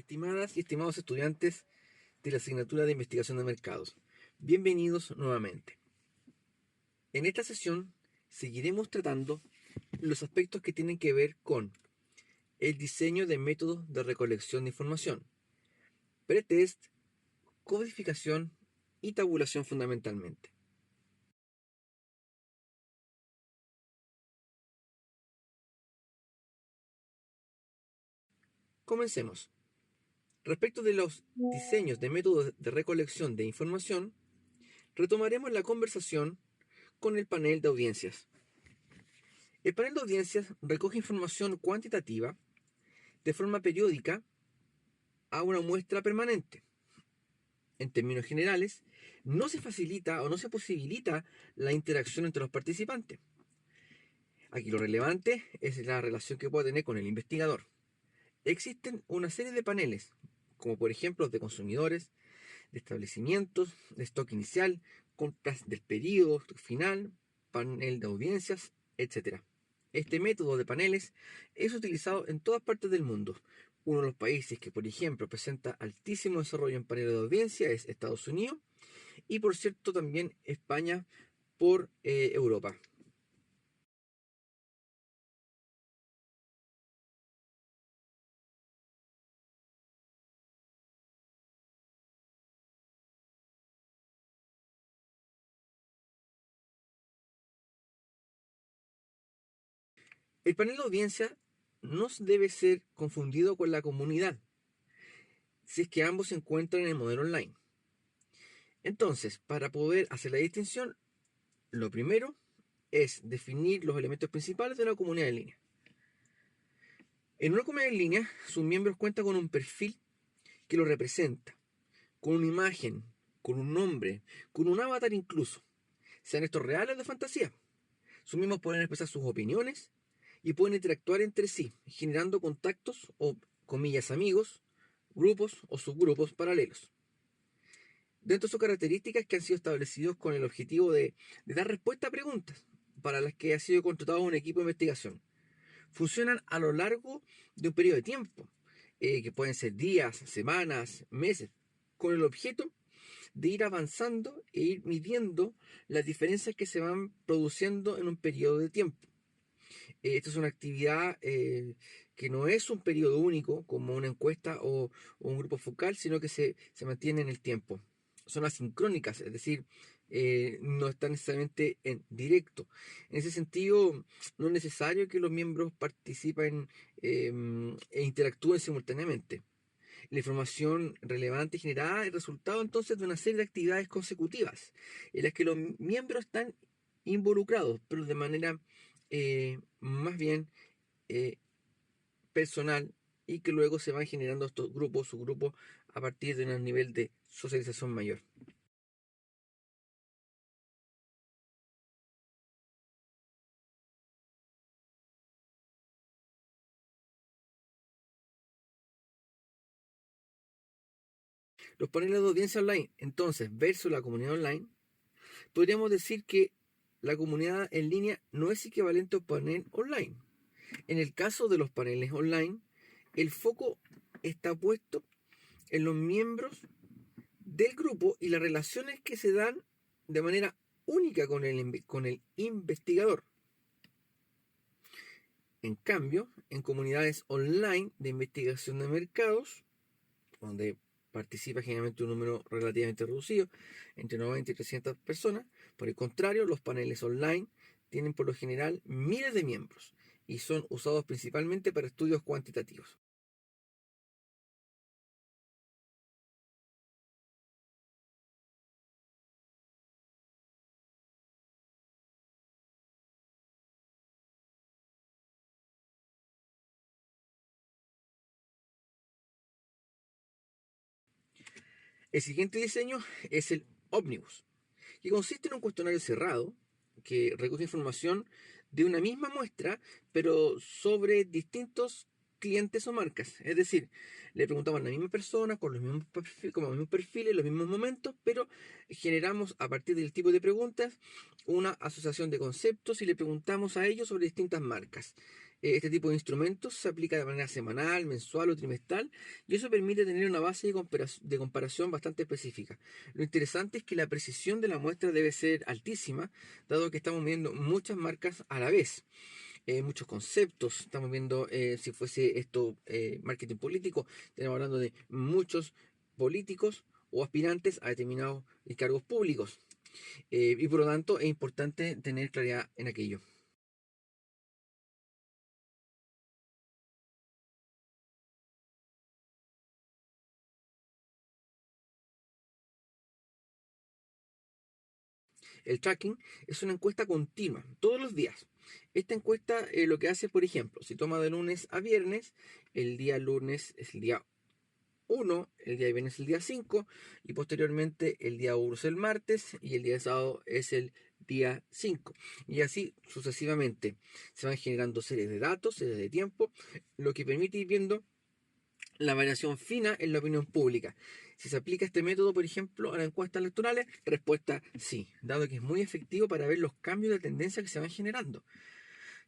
Estimadas y estimados estudiantes de la asignatura de Investigación de Mercados, bienvenidos nuevamente. En esta sesión seguiremos tratando los aspectos que tienen que ver con el diseño de métodos de recolección de información, pretest, codificación y tabulación fundamentalmente. Comencemos. Respecto de los diseños de métodos de recolección de información, retomaremos la conversación con el panel de audiencias. El panel de audiencias recoge información cuantitativa de forma periódica a una muestra permanente. En términos generales, no se facilita o no se posibilita la interacción entre los participantes. Aquí lo relevante es la relación que puede tener con el investigador. Existen una serie de paneles, como por ejemplo de consumidores, de establecimientos, de stock inicial, compras del periodo final, panel de audiencias, etc. Este método de paneles es utilizado en todas partes del mundo. Uno de los países que, por ejemplo, presenta altísimo desarrollo en paneles de audiencia es Estados Unidos y, por cierto, también España por Europa. El panel de audiencia no debe ser confundido con la comunidad, si es que ambos se encuentran en el modelo online. Entonces, para poder hacer la distinción, lo primero es definir los elementos principales de una comunidad en línea. En una comunidad en línea, sus miembros cuentan con un perfil que lo representa, con una imagen, con un nombre, con un avatar incluso, sean estos reales o de fantasía. Sus miembros pueden expresar sus opiniones y pueden interactuar entre sí, generando contactos o, comillas, amigos, grupos o subgrupos paralelos. Dentro de sus características que han sido establecidos con el objetivo de dar respuesta a preguntas para las que ha sido contratado un equipo de investigación. Funcionan a lo largo de un periodo de tiempo, que pueden ser días, semanas, meses, con el objeto de ir avanzando e ir midiendo las diferencias que se van produciendo en un periodo de tiempo. Esta es una actividad que no es un periodo único, como una encuesta o un grupo focal, sino que se mantiene en el tiempo. Son asincrónicas, es decir, no están necesariamente en directo. En ese sentido, no es necesario que los miembros participen e interactúen simultáneamente. La información relevante generada es resultado entonces de una serie de actividades consecutivas en las que los miembros están involucrados, pero de manera más bien eh, personal, y que luego se van generando estos grupos, subgrupos, a partir de un nivel de socialización mayor. Los paneles de audiencia online, entonces, versus la comunidad online, podríamos decir que la comunidad en línea no es equivalente a un panel online. En el caso de los paneles online, el foco está puesto en los miembros del grupo y las relaciones que se dan de manera única con el investigador. En cambio, en comunidades online de investigación de mercados, donde participa generalmente un número relativamente reducido, entre 90 y 300 personas, por el contrario, los paneles online tienen por lo general miles de miembros y son usados principalmente para estudios cuantitativos. El siguiente diseño es el Omnibus, que consiste en un cuestionario cerrado que recoge información de una misma muestra, pero sobre distintos clientes o marcas. Es decir, le preguntamos a la misma persona con los mismos perfiles, los mismos momentos, pero generamos a partir del tipo de preguntas una asociación de conceptos y le preguntamos a ellos sobre distintas marcas. Este tipo de instrumentos se aplica de manera semanal, mensual o trimestral y eso permite tener una base de comparación bastante específica. Lo interesante es que la precisión de la muestra debe ser altísima, dado que estamos viendo muchas marcas a la vez, muchos conceptos. Estamos viendo, si fuese esto marketing político, estamos hablando de muchos políticos o aspirantes a determinados cargos públicos. Y por lo tanto es importante tener claridad en aquello. El tracking es una encuesta continua, todos los días. Esta encuesta lo que hace, por ejemplo, si toma de lunes a viernes, el día lunes es el día 1, el día de viernes es el día 5 y posteriormente el día 1 es el martes y el día de sábado es el día 5. Y así sucesivamente se van generando series de datos, series de tiempo, lo que permite ir viendo la variación fina en la opinión pública. Si se aplica este método, por ejemplo, a las encuestas electorales, respuesta sí, dado que es muy efectivo para ver los cambios de tendencia que se van generando.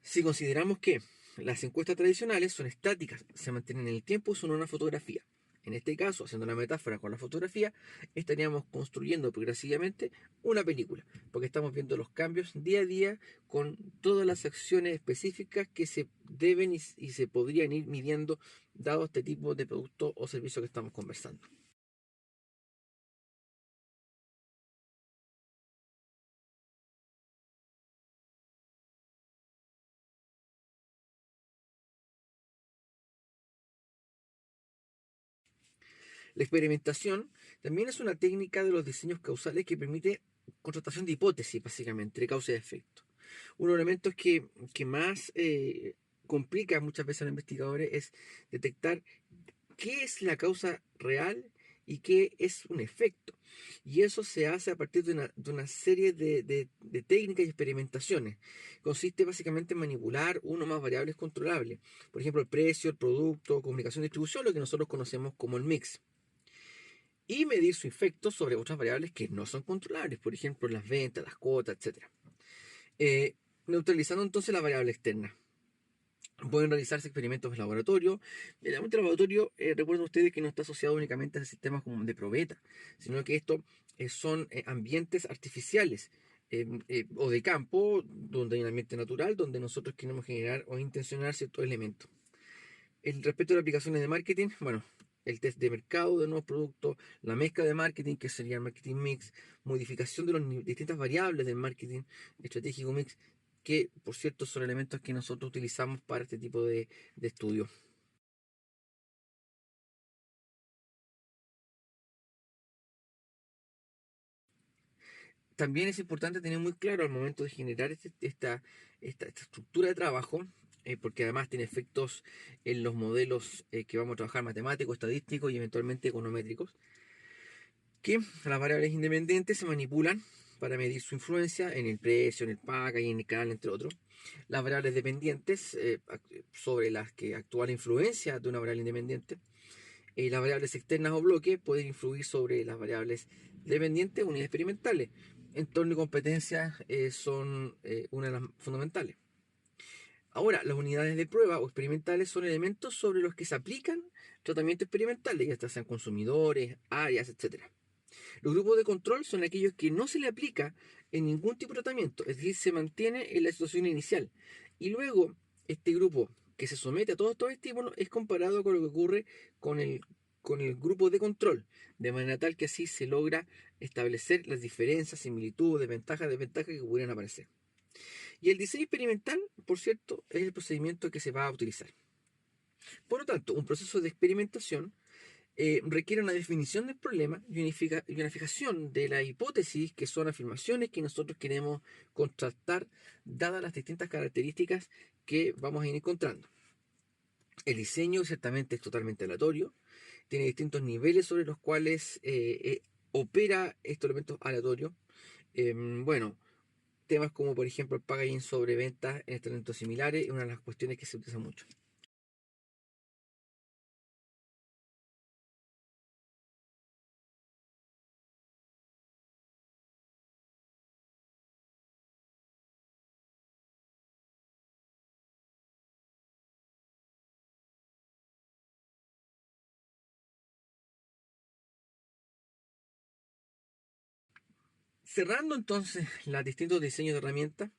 Si consideramos que las encuestas tradicionales son estáticas, se mantienen en el tiempo y son una fotografía. En este caso, haciendo la metáfora con la fotografía, estaríamos construyendo progresivamente una película, porque estamos viendo los cambios día a día con todas las acciones específicas que se deben y se podrían ir midiendo dado este tipo de producto o servicio que estamos conversando. La experimentación también es una técnica de los diseños causales que permite contratación de hipótesis, básicamente, de causa y efecto. Un elemento que más complica muchas veces a los investigadores es detectar qué es la causa real y qué es un efecto. Y eso se hace a partir de una serie de técnicas y experimentaciones. Consiste básicamente en manipular uno o más variables controlables. Por ejemplo, el precio, el producto, comunicación, distribución, lo que nosotros conocemos como el mix y medir su efecto sobre otras variables que no son controlables, por ejemplo, las ventas, las cuotas, etcétera. Eh, Neutralizando entonces la variable externa. Pueden realizarse experimentos en laboratorio. El ambiente de laboratorio, recuerden ustedes que no está asociado únicamente a sistemas como de probeta, sino que esto son ambientes artificiales o de campo, donde hay un ambiente natural, donde nosotros queremos generar o intencionar ciertos elementos. El respecto de aplicaciones de marketing, bueno, el test de mercado de nuevos productos, la mezcla de marketing, que sería el marketing mix, modificación de las distintas variables del marketing estratégico mix, que por cierto son elementos que nosotros utilizamos para este tipo de estudios. También es importante tener muy claro al momento de generar esta estructura de trabajo, porque además tiene efectos en los modelos que vamos a trabajar matemáticos, estadísticos y eventualmente econométricos, que las variables independientes se manipulan para medir su influencia en el precio, en el paga y en el canal, entre otros. Las variables dependientes sobre las que actúa la influencia de una variable independiente. Las variables externas o bloques pueden influir sobre las variables dependientes, unidades experimentales. Entorno y competencia son una de las fundamentales. Ahora, las unidades de prueba o experimentales son elementos sobre los que se aplican tratamientos experimentales, ya sean consumidores, áreas, etc. Los grupos de control son aquellos que no se le aplica en ningún tipo de tratamiento, es decir, se mantiene en la situación inicial. Y luego, este grupo que se somete a todos estos estímulos es comparado con lo que ocurre con con el grupo de control, de manera tal que así se logra establecer las diferencias, similitudes, ventajas, desventajas que pudieran aparecer. Y el diseño experimental, por cierto, es el procedimiento que se va a utilizar. Por lo tanto, un proceso de experimentación requiere una definición del problema y una fijación de la hipótesis, que son afirmaciones que nosotros queremos contrastar dadas las distintas características que vamos a ir encontrando. El diseño ciertamente es totalmente aleatorio, tiene distintos niveles sobre los cuales opera estos elementos aleatorios. Bueno, temas como por ejemplo el packaging sobre ventas en talentos similares es una de las cuestiones que se utiliza mucho. Cerrando entonces los distintos diseños de herramientas,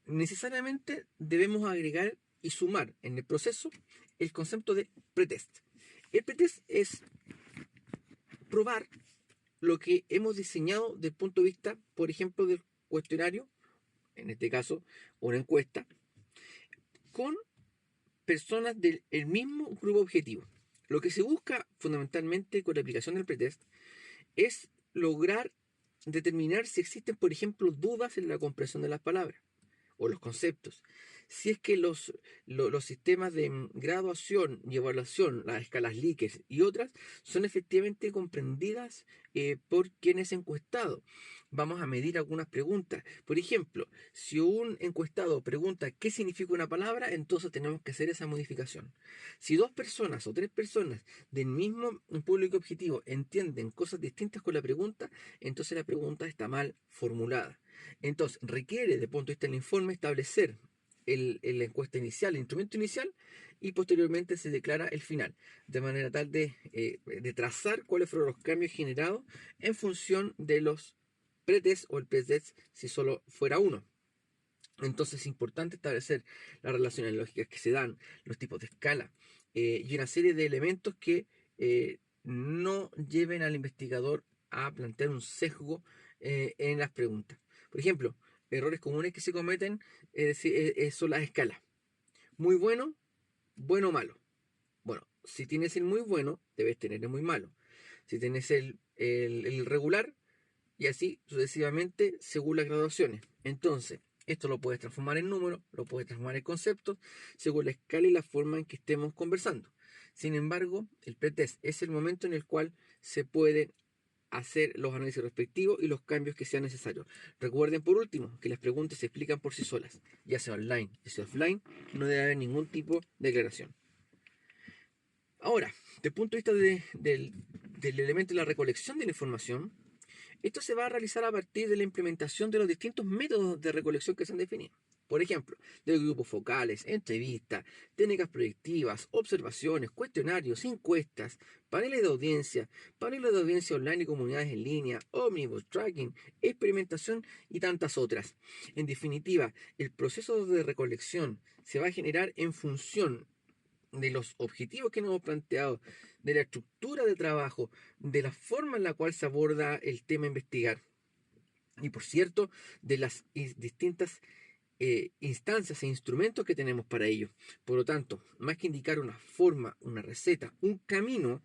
necesariamente debemos agregar y sumar en el proceso el concepto de pretest. El pretest es probar lo que hemos diseñado desde el punto de vista, por ejemplo, del cuestionario, en este caso una encuesta, con personas del mismo grupo objetivo. Lo que se busca fundamentalmente con la aplicación del pretest es lograr determinar si existen, por ejemplo, dudas en la comprensión de las palabras o los conceptos. Si es que los sistemas de graduación y evaluación, las escalas Likert y otras, son efectivamente comprendidas por quienes encuestados. Vamos a medir algunas preguntas. Por ejemplo, si un encuestado pregunta qué significa una palabra, entonces tenemos que hacer esa modificación. Si dos personas o tres personas del mismo público objetivo entienden cosas distintas con la pregunta, entonces la pregunta está mal formulada. Entonces, requiere, desde el punto de vista del informe, establecer la encuesta inicial, el instrumento inicial, y posteriormente se declara el final, de manera tal de trazar cuáles fueron los cambios generados en función de los pretest o el pretest si solo fuera uno. Entonces es importante establecer las relaciones lógicas que se dan, los tipos de escala y una serie de elementos que no lleven al investigador a plantear un sesgo en las preguntas. Por ejemplo, errores comunes que se cometen son las escalas. Muy bueno, bueno o malo. Bueno, si tienes el muy bueno, debes tener el muy malo. Si tienes el regular, y así sucesivamente según las graduaciones. Entonces, esto lo puedes transformar en números, lo puedes transformar en conceptos, según la escala y la forma en que estemos conversando. Sin embargo, el pretest es el momento en el cual se pueden hacer los análisis respectivos y los cambios que sean necesarios. Recuerden por último que las preguntas se explican por sí solas, ya sea online, ya sea offline, no debe haber ningún tipo de declaración. Ahora, desde el punto de vista del elemento de la recolección de la información, esto se va a realizar a partir de la implementación de los distintos métodos de recolección que se han definido. Por ejemplo, de grupos focales, entrevistas, técnicas proyectivas, observaciones, cuestionarios, encuestas, paneles de audiencia online y comunidades en línea, omnibus, tracking, experimentación y tantas otras. En definitiva, el proceso de recolección se va a generar en función de los objetivos que nos hemos planteado, de la estructura de trabajo, de la forma en la cual se aborda el tema a investigar y, por cierto, de las distintas instancias e instrumentos que tenemos para ello. Por lo tanto, más que indicar una forma, una receta, un camino,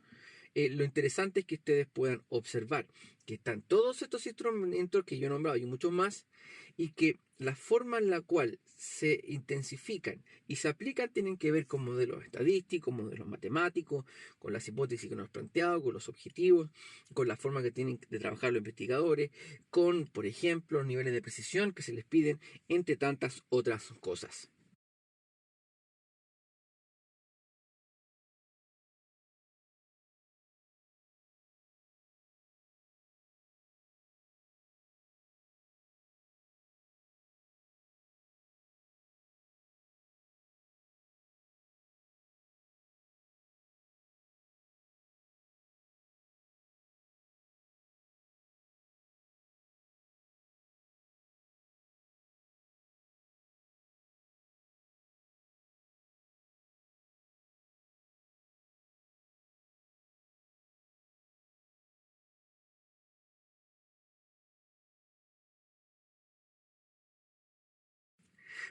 lo interesante es que ustedes puedan observar que están todos estos instrumentos que yo he nombrado y muchos más, y que la forma en la cual se intensifican y se aplican tienen que ver con modelos estadísticos, modelos matemáticos, con las hipótesis que nos hemos planteado, con los objetivos, con la forma que tienen de trabajar los investigadores, con, por ejemplo, los niveles de precisión que se les piden, entre tantas otras cosas.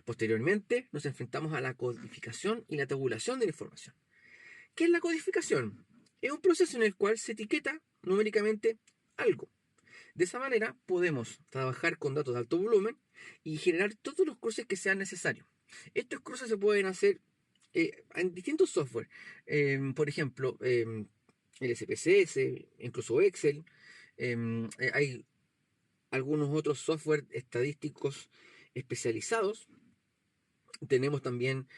Posteriormente, nos enfrentamos a la codificación y la tabulación de la información. ¿Qué es la codificación? Es un proceso en el cual se etiqueta numéricamente algo. De esa manera podemos trabajar con datos de alto volumen y generar todos los cruces que sean necesarios. Estos cruces se pueden hacer en distintos software. Por ejemplo, el SPSS, incluso Excel. Hay algunos otros software estadísticos especializados. Tenemos también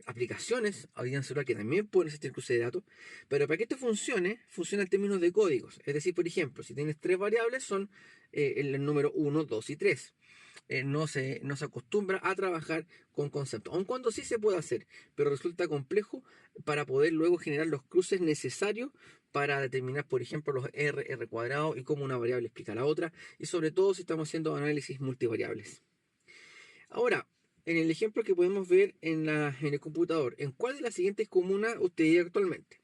aplicaciones hoy en celular que también pueden existir cruces de datos, pero para que esto funcione, funciona en términos de códigos. Es decir, por ejemplo, si tienes tres variables, son el número 1, 2 y 3. no se acostumbra a trabajar con conceptos, aun cuando sí se puede hacer, pero resulta complejo para poder luego generar los cruces necesarios para determinar, por ejemplo, los R cuadrado y cómo una variable explica a la otra, y sobre todo si estamos haciendo análisis multivariables. Ahora, en el ejemplo que podemos ver en el computador, ¿en cuál de las siguientes comunas usted vive actualmente?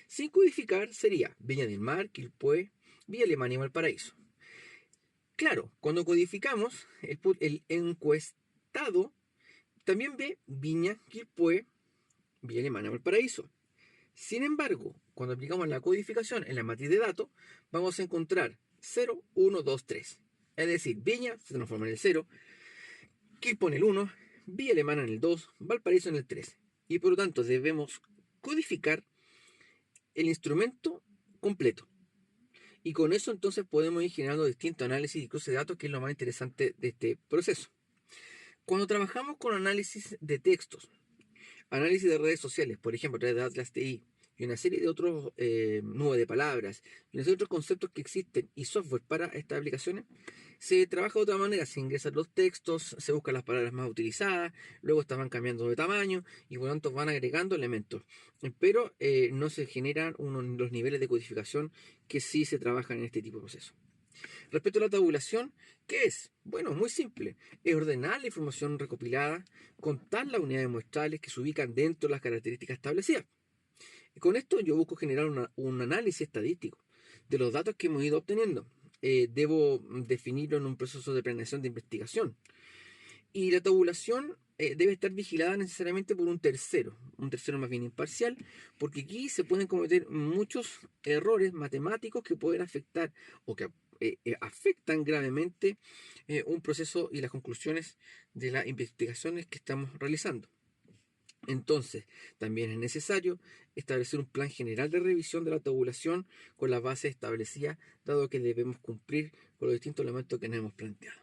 Sin codificar sería Viña del Mar, Quilpué, Villa Alemana y Valparaíso. Claro, cuando codificamos, el encuestado también ve Viña, Quilpué, Villa Alemana y Valparaíso. Sin embargo, cuando aplicamos la codificación en la matriz de datos, vamos a encontrar 0, 1, 2, 3. Es decir, Viña se transforma en el 0, Quilpué en el 1, Villa Alemana en el 2, Valparaíso en el 3. Y por lo tanto debemos codificar el instrumento completo. Y con eso entonces podemos ir generando distintos análisis y cruces de datos, que es lo más interesante de este proceso. Cuando trabajamos con análisis de textos, análisis de redes sociales, por ejemplo, a través de Atlas TI, y una serie de otros nubes de palabras, y una serie de otros conceptos que existen y software para estas aplicaciones, se trabaja de otra manera. Se ingresan los textos, se buscan las palabras más utilizadas, luego estaban cambiando de tamaño y por lo tanto van agregando elementos. Pero no se generan los niveles de codificación que sí se trabajan en este tipo de procesos. Respecto a la tabulación, ¿qué es? Bueno, muy simple. Es ordenar la información recopilada, contar las unidades muestrales que se ubican dentro de las características establecidas. Y con esto yo busco generar un análisis estadístico de los datos que hemos ido obteniendo. Debo definirlo en un proceso de planeación de investigación. Y la tabulación debe estar vigilada necesariamente por un tercero más bien imparcial, porque aquí se pueden cometer muchos errores matemáticos que pueden afectar o que afectan gravemente un proceso y las conclusiones de las investigaciones que estamos realizando. Entonces, también es necesario establecer un plan general de revisión de la tabulación con las bases establecidas, dado que debemos cumplir con los distintos elementos que nos hemos planteado.